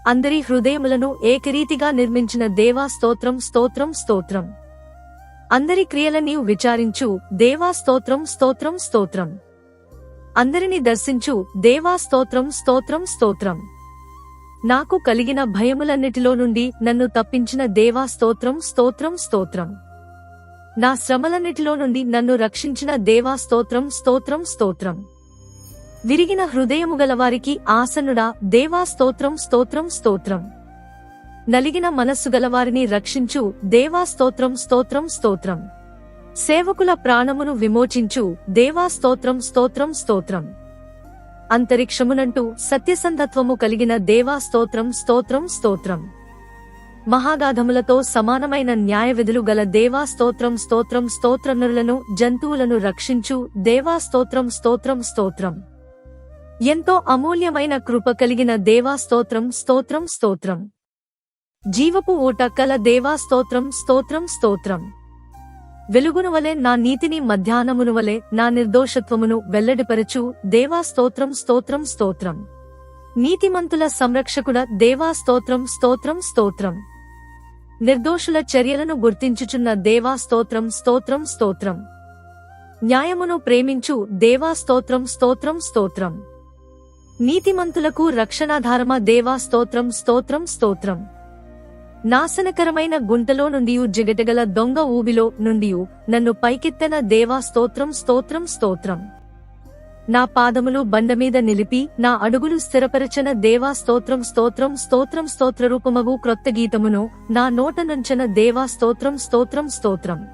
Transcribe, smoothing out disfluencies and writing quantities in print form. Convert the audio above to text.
అందరి హృదయములను ఏకరీతిగా నిర్మించిన దేవా స్తోత్రం స్తోత్రం స్తోత్రం. అందరి క్రియలని విచారించు దేవా స్తోత్రం స్తోత్రం స్తోత్రం. అందరిని దర్శించు దేవా స్తోత్రం స్తోత్రం స్తోత్రం. నాకు కలిగిన భయములన్నిటిలో నుండి నన్ను తప్పించిన దేవా స్తోత్రం స్తోత్రం స్తోత్రం. నా శ్రమలన్నిటిలో నుండి నన్ను రక్షించిన దేవా స్తోత్రం స్తోత్రం స్తోత్రం. విరిగిన హృదయము గలవారికి ఆసనుడా దేవా స్తోత్రం స్తోత్రం స్తోత్రం. నలిగిన మనస్సు గలవారిని రక్షించు దేవా స్తోత్రం స్తోత్రం స్తోత్రం. సేవకుల ప్రాణమును విమోచించు దేవా స్తోత్రం స్తోత్రం స్తోత్రం. అంతరిక్షమునంటూ సత్యసంధత్వము కలిగిన దేవా స్తోత్రం స్తోత్రం స్తోత్రం. మహాగాధములతో సమానమైన న్యాయవిధులు గల దేవా స్తోత్రం స్తోత్రం స్తోత్రం. నరులను జంతువులను రక్షించు దేవా స్తోత్రం స్తోత్రం స్తోత్రం. ఎంతో అమూల్యమైన కృప కలిగిన దేవా స్తోత్రం స్తోత్రం స్తోత్రం. జీవపు ఊట కల దేవా స్తోత్రం స్తోత్రం స్తోత్రం. వెలుగునువలే నా నీతిని మధ్యాహ్నమునువలే నా నిర్దోషత్వమును వెల్లడిపరచు దేవా స్తోత్రం స్తోత్రం స్తోత్రం. నీతిమంతుల సంరక్షకుడ దేవా స్తోత్రం స్తోత్రం స్తోత్రం. నిర్దోషుల చర్యలను గుర్తించుచున్న దేవా స్తోత్రం స్తోత్రం స్తోత్రం. న్యాయమును ప్రేమించు దేవా స్తోత్రం స్తోత్రం స్తోత్రం. నీతిమంతులకు రక్షణాధారమ దేవా స్తోత్రం స్తోత్రం స్తోత్రం. నాశనకరమైన గుంటలో నుండి జిగటగల దొంగ ఊబిలో నుండి నన్ను పైకెత్తన దేవా స్తోత్రం స్తోత్రం స్తోత్రం. నా పాదములు బండమీద నిలిపి నా అడుగులు స్థిరపరచన దేవా స్తోత్రం స్తోత్రం స్తోత్రం. స్తోత్రరూపమగు క్రొత్త గీతమును నా నోట నుంచన దేవా స్తోత్రం స్తోత్రం స్తోత్రం.